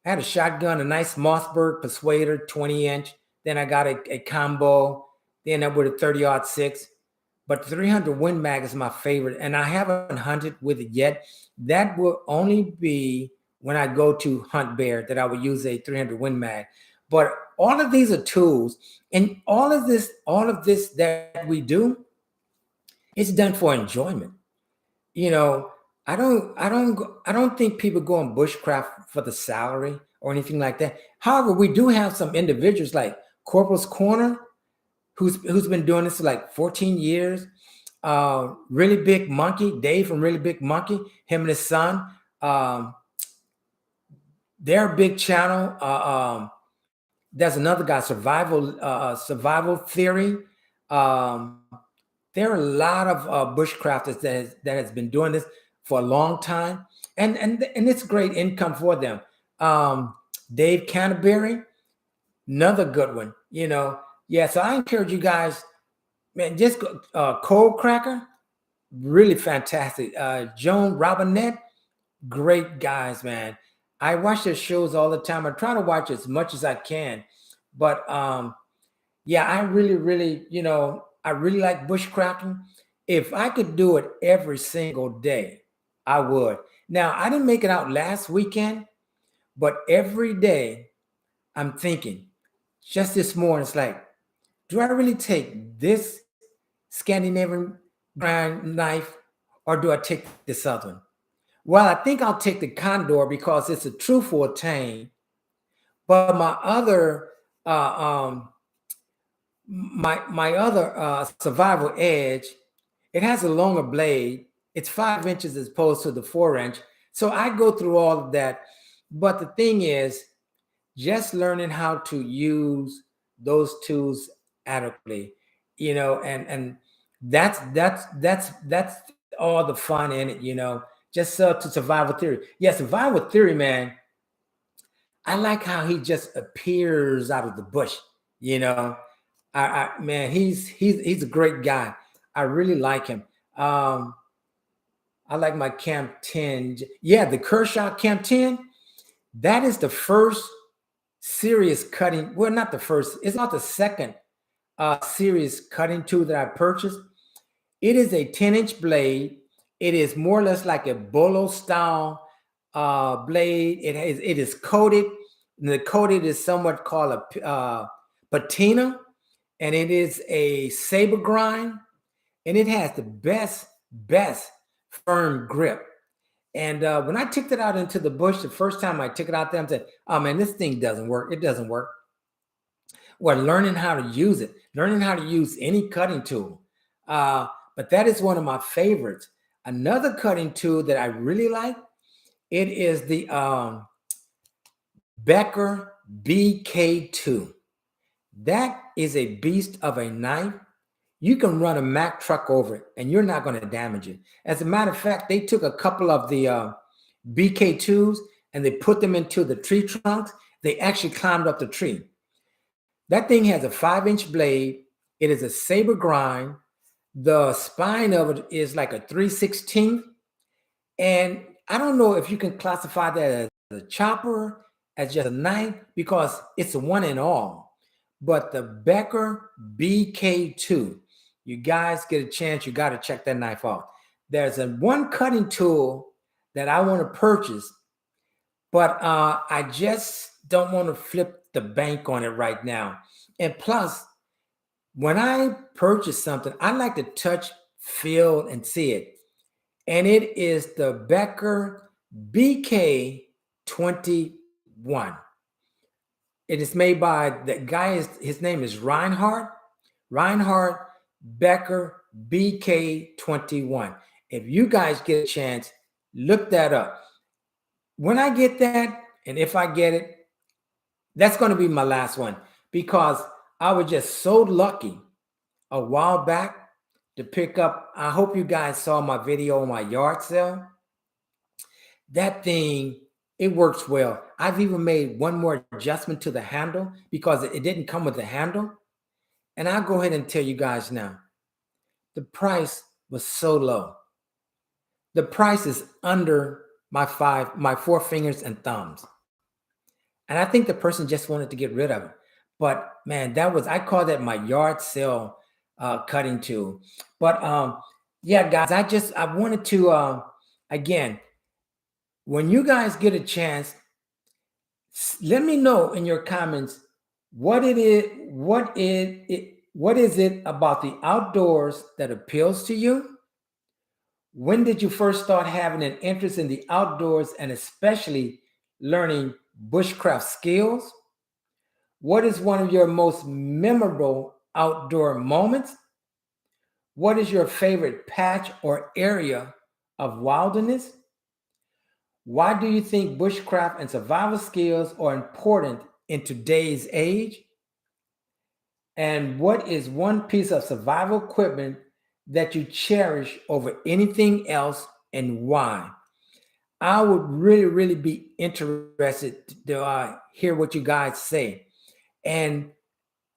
I had a shotgun, a nice Mossberg Persuader 20-inch. Then I got a combo. Then I with a 30-06. But 300 Win Mag is my favorite, and I haven't hunted with it yet. That will only be when I go to hunt bear that I would use a 300 Win Mag. But all of these are tools, and all of this that we do, it's done for enjoyment. I don't think people go on bushcraft for the salary or anything like that. However, we do have some individuals like Corporal's Corner, who's been doing this for like 14 years. Really Big Monkey, Dave from Really Big Monkey, him and his son. Their big channel. There's another guy, Survival Theory. There are a lot of bushcrafters that has been doing this for a long time, and it's great income for them. Dave Canterbury, another good one. Yeah, so I encourage you guys, man, just Cold Cracker, really fantastic. Joan Robinette, great guys, man. I watch their shows all the time. I try to watch as much as I can. But yeah, I really, I really like bushcrafting. If I could do it every single day, I would. Now, I didn't make it out last weekend, but every day I'm thinking, just this morning, it's like, do I really take this Scandinavian grind knife or do I take this other one? Well, I think I'll take the Condor because it's a true 14. But my other my other Survival Edge, it has a longer blade. It's 5 inches as opposed to the 4-inch. So I go through all of that. But the thing is, just learning how to use those tools adequately, and that's all the fun in it, just to Survival Theory. Yeah, Survival Theory, man. I like how he just appears out of the bush, man, he's a great guy. I really like him. I like my Camp 10. Yeah, the Kershaw Camp 10. That is the first serious cutting. Well, not the first. It's not the second serious cutting tool that I purchased. It is a 10-inch blade. It is more or less like a bolo style blade. It is coated. And the coated is somewhat called a patina, and it is a saber grind, and it has the best firm grip. And when I took it out into the bush, the first time I took it out there, I said, oh man, this thing doesn't work. It doesn't work. Well, learning how to use it, learning how to use any cutting tool. But that is one of my favorites. Another cutting tool that I really like, it is the Becker BK2. That is a beast of a knife. You can run a Mack truck over it and you're not going to damage it. As a matter of fact, they took a couple of the BK2s and they put them into the tree trunks. They actually climbed up the tree. That thing has a 5-inch blade. It is a saber grind. The spine of it is like a 3/16. And I don't know if you can classify that as a chopper, as just a knife, because it's a one in all. But the Becker BK2, you guys get a chance, you got to check that knife out. There's one cutting tool that I want to purchase, but I just don't want to flip the bank on it right now. And plus, when I purchase something, I like to touch, feel, and see it. And it is the Becker BK21. It is made by the guy, his name is Reinhardt Becker BK21. If you guys get a chance, look that up. When I get that, and if I get it, that's going to be my last one, because I was just so lucky a while back to pick up. I hope you guys saw my video on my yard sale. That thing, it works well. I've even made one more adjustment to the handle because it didn't come with the handle. And I'll go ahead and tell you guys now. the price was so low. The price is under my 4 fingers and thumbs. And I think the person just wanted to get rid of it. But man, I call that my yard sale cutting tool. But yeah, guys, I wanted to, again, when you guys get a chance, let me know in your comments what is it about the outdoors that appeals to you? When did you first start having an interest in the outdoors and especially learning bushcraft skills? What is one of your most memorable outdoor moments? What is your favorite patch or area of wilderness? Why do you think bushcraft and survival skills are important in today's age? And what is one piece of survival equipment that you cherish over anything else and why? I would really, really be interested to hear what you guys say. And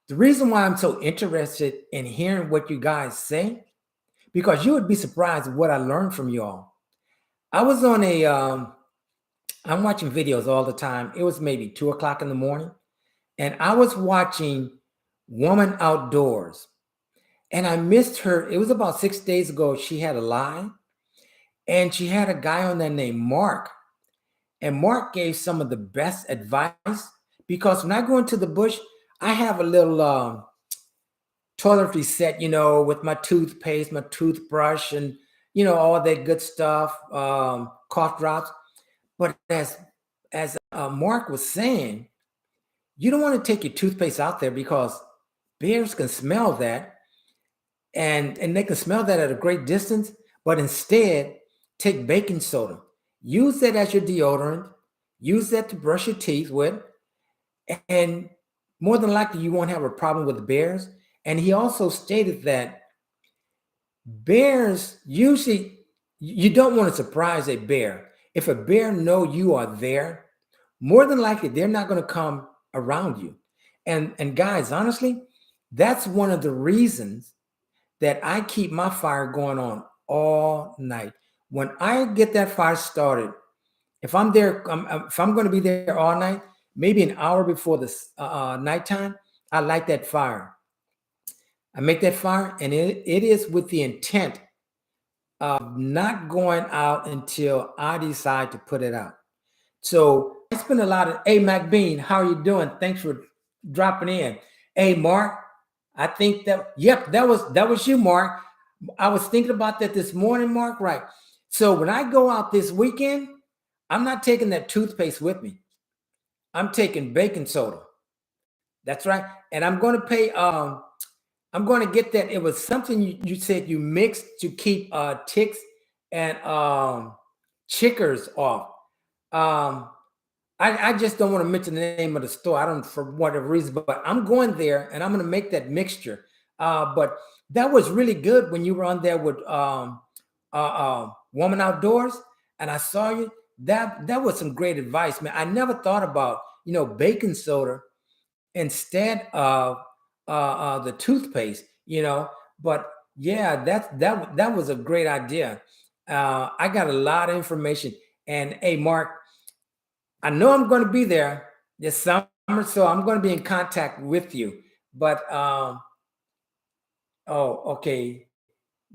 the reason why I'm so interested in hearing what you guys say, because you would be surprised at what I learned from you all. I was on I'm watching videos all the time. It was maybe 2 o'clock in the morning. And I was watching Woman Outdoors. And I missed her. It was about 6 days ago. She had a live. And she had a guy on there named Mark. And Mark gave some of the best advice. Because when I go into the bush, I have a little toiletry set, with my toothpaste, my toothbrush, and, all that good stuff, cough drops. But as Mark was saying, you don't want to take your toothpaste out there because bears can smell that, and they can smell that at a great distance. But instead, take baking soda. Use that as your deodorant. Use that to brush your teeth with. And more than likely, you won't have a problem with the bears. And he also stated that bears usually, you don't want to surprise a bear. If a bear know you are there, more than likely, they're not going to come around you. And guys, honestly, that's one of the reasons that I keep my fire going on all night. When I get that fire started, if I'm there, if I'm going to be there all night, maybe an hour before the nighttime, I light that fire. I make that fire, and it is with the intent of not going out until I decide to put it out. So I spend a lot of, hey, Mac Bean, how are you doing? Thanks for dropping in. Hey, Mark, I think that, yep, that was you, Mark. I was thinking about that this morning, Mark, right? So when I go out this weekend, I'm not taking that toothpaste with me. I'm taking baking soda. That's right. And I'm going to pay, I'm going to get that. It was something you said you mixed to keep ticks and chickers off. I just don't want to mention the name of the store. I don't, for whatever reason, but I'm going there and I'm going to make that mixture. But that was really good when you were on there with Woman Outdoors, and I saw you. That was some great advice, man. I never thought about baking soda instead of the toothpaste, but yeah, that was a great idea. I got a lot of information, and hey, Mark, I know I'm going to be there this summer, so I'm going to be in contact with you. But okay,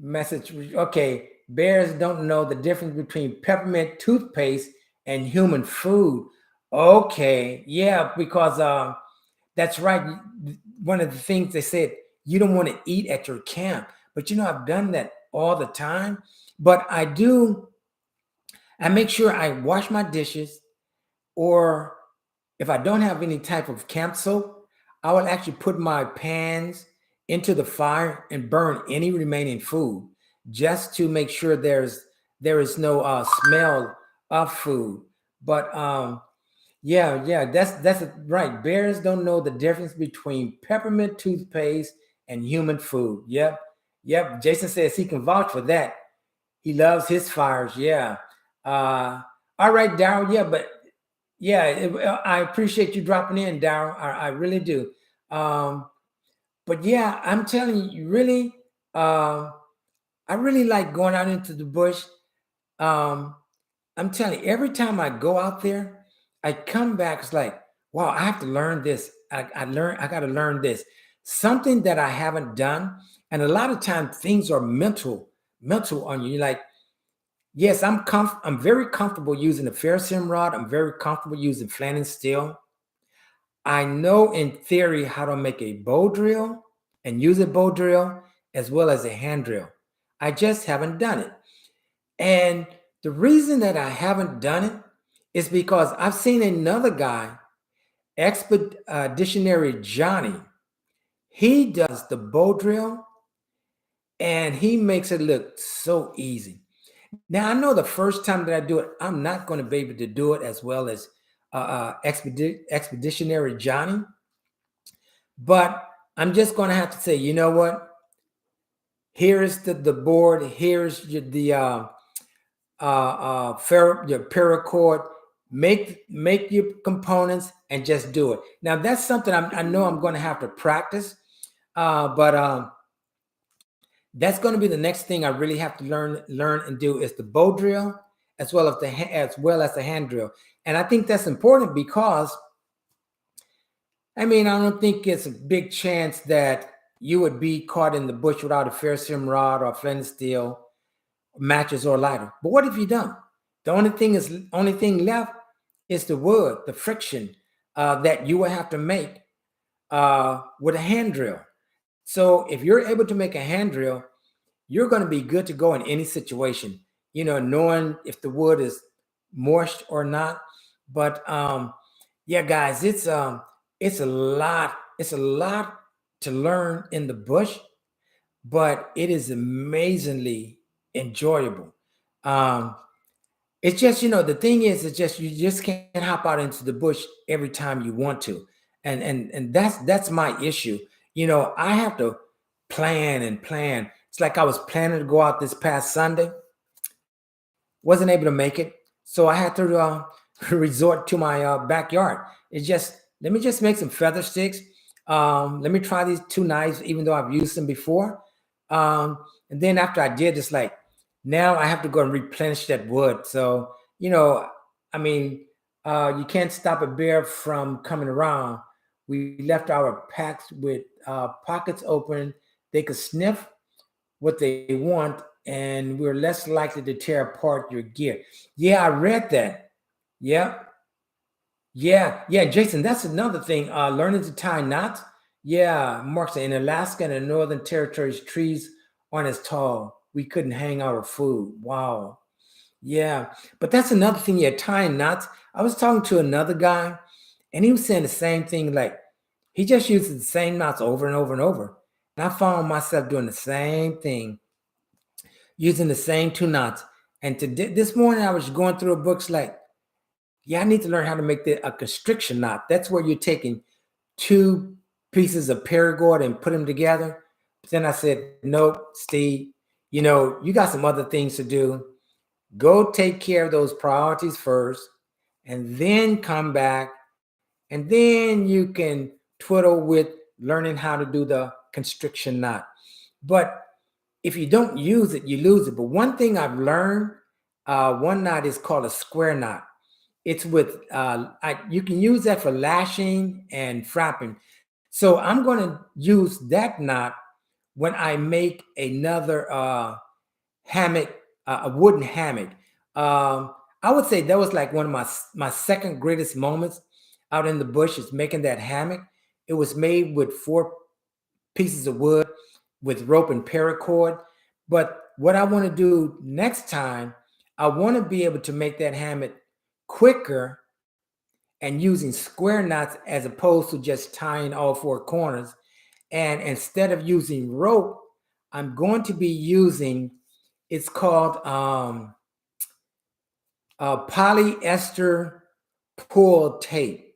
message. Okay, bears don't know the difference between peppermint toothpaste and human food. Okay, yeah, because that's right. One of the things they said, you don't want to eat at your camp. But I've done that all the time. But I make sure I wash my dishes, or if I don't have any type of camp soap, I will actually put my pans into the fire and burn any remaining food just to make sure there is no smell of food. But yeah, that's right. Bears don't know the difference between peppermint toothpaste and human food. Yep. Jason says he can vouch for that. He loves his fires. Yeah. All right, Daryl. Yeah, but yeah, I appreciate you dropping in, Daryl. I really do. But yeah, I'm telling you, really, I really like going out into the bush. Um, I'm telling you, every time I go out there, I come back. It's like, wow, I have to learn this. I got to learn this. Something that I haven't done. And a lot of times things are mental on you. You're like, yes, I'm very comfortable using a ferrocerium rod. I'm very comfortable using flat and steel. I know in theory how to make a bow drill and use a bow drill as well as a hand drill. I just haven't done it. And the reason that I haven't done it is because I've seen another guy, Expeditionary Johnny. He does the bow drill and he makes it look so easy. Now, I know the first time that I do it, I'm not going to be able to do it as well as Expeditionary Johnny. But I'm just going to have to say, you know what? Here is the board. Here's your paracord. Make your components and just do it. Now that's something I know I'm going to have to practice, but that's going to be the next thing I really have to learn and do is the bow drill as well as the hand drill. And I think that's important because I mean, I don't think it's a big chance that you would be caught in the bush without a ferrocerium rod or flint steel, matches or lighter. But what if you don't? The only thing left is the wood, the friction that you will have to make with a hand drill. So if you're able to make a hand drill, you're going to be good to go in any situation. You know, knowing if the wood is moist or not. But yeah, guys, it's a lot. It's a lot to learn in the bush, but it is amazingly enjoyable. It's just, you know, the thing is, it's just you just can't hop out into the bush every time you want to, and that's my issue. You know, I have to plan and plan. It's like I was planning to go out this past Sunday, wasn't able to make it, so I had to resort to my backyard. It's just let me just make some feather sticks. Let me try these two knives, even though I've used them before. And then after I did, it's like now I have to go and replenish that wood. So you know, I mean, you can't stop a bear from coming around. We left our packs with pockets open. They could sniff what they want, and we're less likely to tear apart your gear. Yeah, I read that. Yeah. Yeah, Jason, that's another thing. Learning to tie knots. Yeah, Mark said in Alaska and the Northern Territories, trees aren't as tall. We couldn't hang our food. Wow. Yeah, but that's another thing. Yeah, tying knots. I was talking to another guy, and he was saying the same thing. Like he just uses the same knots over and over and over. And I found myself doing the same thing, using the same two knots. And today, this morning, I was going through a books like, yeah, I need to learn how to make a constriction knot. That's where you're taking two pieces of paracord and put them together. But then I said, nope, Steve, you know, you got some other things to do. Go take care of those priorities first, and then come back, and then you can twiddle with learning how to do the constriction knot. But if you don't use it, you lose it. But one thing I've learned, one knot is called a square knot. It's with you can use that for lashing and frapping. So I'm going to use that knot when I make another hammock, a wooden hammock. I would say that was like one of my second greatest moments out in the bush is making that hammock. It was made with 4 pieces of wood with rope and paracord. But what I want to do next time, I want to be able to make that hammock quicker and using square knots as opposed to just tying all 4 corners. And instead of using rope, I'm going to be using, it's called polyester pull tape.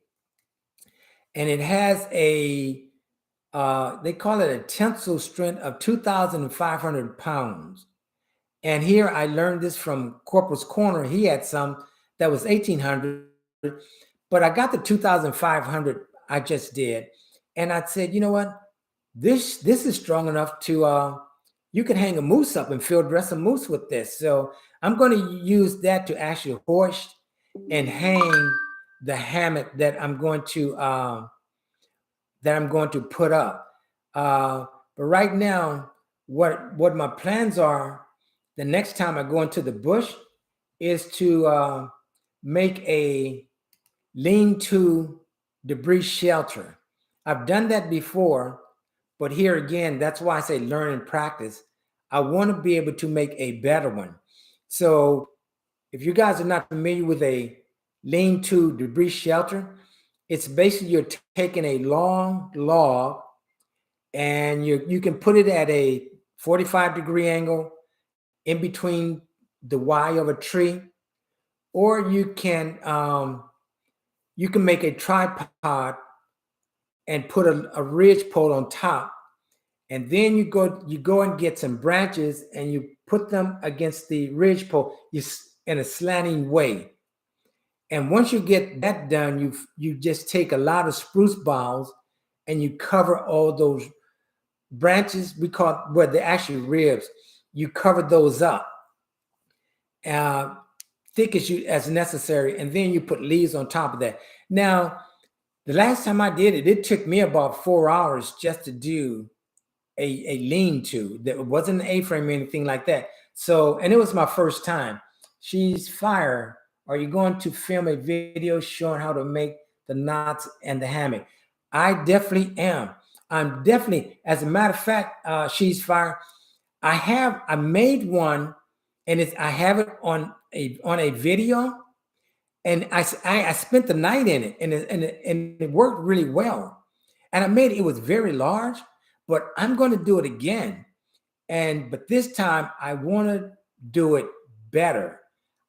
And it has a, they call it a tensile strength of 2,500 pounds. And here I learned this from Corporal's Corner. He had some that was 1,800, but I got the 2,500 I just did. And I said, you know what? This is strong enough to you can hang a moose up and field dress a moose with this. So I'm going to use that to actually hoist and hang the hammock that I'm going to put up. But right now, what my plans are, the next time I go into the bush, is to make a lean-to debris shelter. I've done that before, but here again, that's why I say learn and practice. I want to be able to make a better one. So if you guys are not familiar with a lean-to debris shelter, it's basically you're taking a long log and you can put it at a 45-degree angle in between the Y of a tree, or you can make a tripod and put a ridge pole on top, and then you go and get some branches and you put them against the ridge pole in a slanting way. And once you get that done, you just take a lot of spruce boughs and you cover all those branches. We call it, well, they're actually ribs. You cover those up thick as necessary, and then you put leaves on top of that. Now, the last time I did it, it took me about 4 hours just to do a lean-to. That wasn't an A-frame or anything like that. So, and it was my first time. She's fire. Are you going to film a video showing how to make the knots and the hammock? I definitely am. I'm definitely, as a matter of fact, she's fire. I made one, and I have it on a video, and I spent the night in it, and it worked really well. And I made it was very large, but I'm going to do it again. But this time I want to do it better.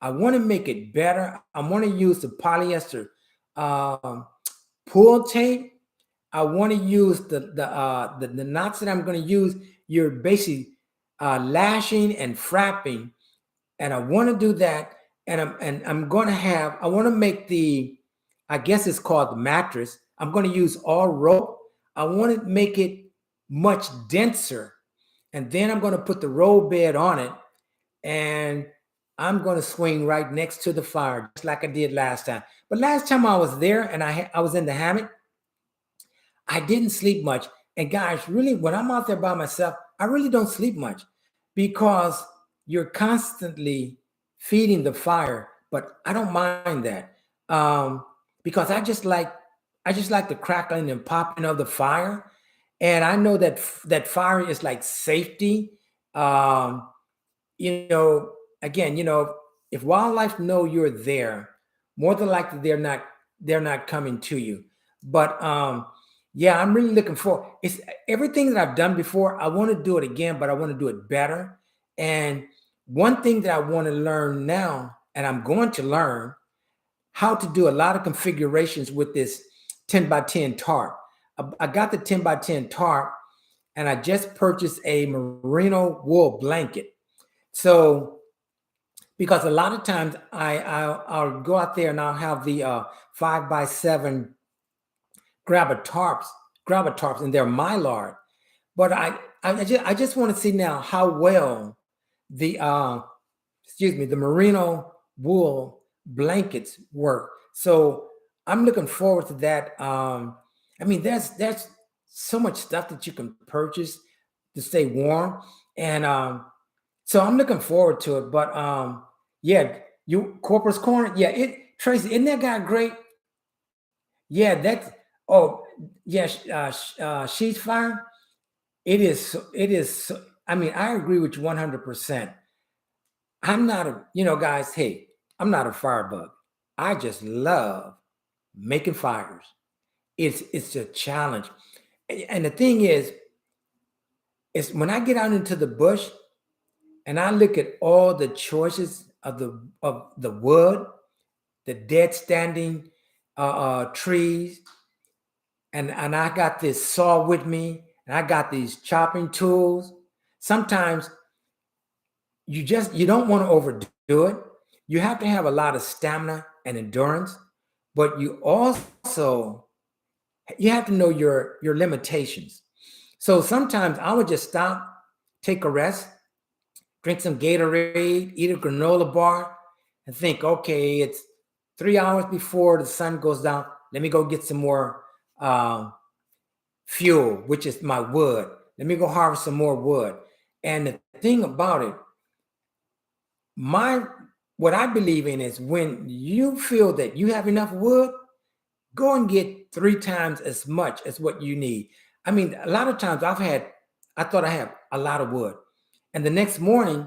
I want to make it better. I want to use the polyester pull tape. I want to use the knots that I'm going to use. You're basically lashing and frapping, and I want to do that. And I'm going to I want to make I guess it's called the mattress. I'm going to use all rope. I want to make it much denser, and then I'm going to put the roll bed on it, and I'm going to swing right next to the fire, just like I did last time. But last time I was there and I was in the hammock, I didn't sleep much. And guys, really, when I'm out there by myself, I really don't sleep much because you're constantly feeding the fire. But I don't mind that because I just like the crackling and popping of the fire. And I know that fire is like safety. Again, if wildlife know you're there, more than likely they're not coming to you. But yeah, I'm really looking forward. It's everything that I've done before. I want to do it again, but I want to do it better. And one thing that I want to learn now, and I'm going to learn how to do a lot of configurations with this 10 by 10 tarp. I got the 10 by 10 tarp, and I just purchased a merino wool blanket. So, because a lot of times I'll go out there and I'll have the 5 by 7 grabber tarps, and they're mylar. But I just want to see now how well the merino wool blankets work. So I'm looking forward to that. I mean, there's so much stuff that you can purchase to stay warm, and so I'm looking forward to it. But yeah, Corporate Corner, yeah, Tracey, isn't that guy great? Yeah, she's fire. It is. I mean, I agree with you 100%. I'm not guys, hey, I'm not a firebug. I just love making fires. It's a challenge. And the thing is when I get out into the bush and I look at all the choices of the wood, the dead standing trees, and I got this saw with me, and I got these chopping tools. Sometimes you don't want to overdo it. You have to have a lot of stamina and endurance, but you have to know your limitations. So sometimes I would just stop, take a rest, drink some Gatorade, eat a granola bar, and think, okay, it's 3 hours before the sun goes down. Let me go get some more fuel, which is my wood. Let me go harvest some more wood. And the thing about it, what I believe in is when you feel that you have enough wood, go and get 3 times as much as what you need. I mean, a lot of times I thought I have a lot of wood. And the next morning,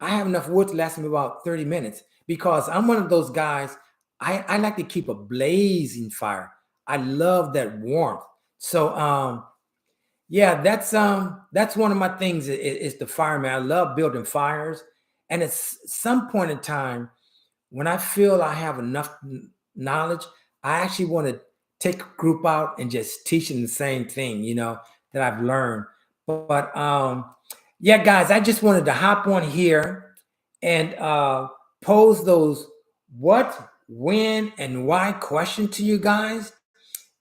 I have enough wood to last me about 30 minutes because I'm one of those guys, I like to keep a blazing fire. I love that warmth. So yeah, that's one of my things is the fireman. I love building fires. And at some point in time, when I feel I have enough knowledge, I actually want to take a group out and just teach them the same thing, that I've learned. But yeah, guys, I just wanted to hop on here and pose those what, when, and why question to you guys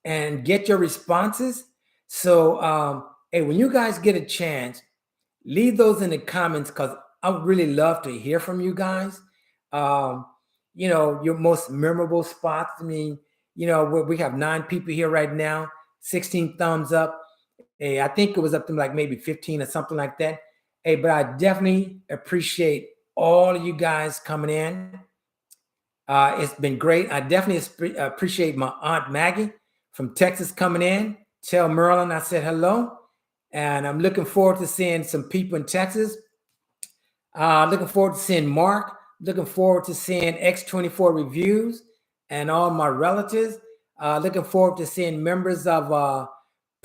and get your responses. So, hey, when you guys get a chance, leave those in the comments because I would really love to hear from you guys. Your most memorable spots. I mean, we have 9 people here right now, 16 thumbs up. Hey, I think it was up to like maybe 15 or something like that. Hey, but I definitely appreciate all of you guys coming in. It's been great. I definitely appreciate my Aunt Maggie from Texas coming in. Tell Merlin I said hello. And I'm looking forward to seeing some people in Texas. Looking forward to seeing Mark. Looking forward to seeing X24 Reviews and all my relatives. Looking forward to seeing members of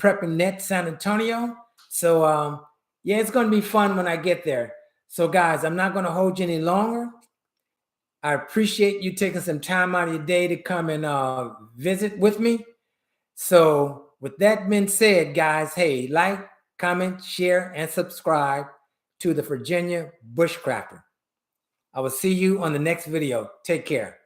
Prepping Net San Antonio. So yeah, it's going to be fun when I get there. So guys, I'm not going to hold you any longer. I appreciate you taking some time out of your day to come and visit with me. So with that being said, guys, hey, like, comment, share, and subscribe to the Virginia Bushcrafter. I will see you on the next video. Take care.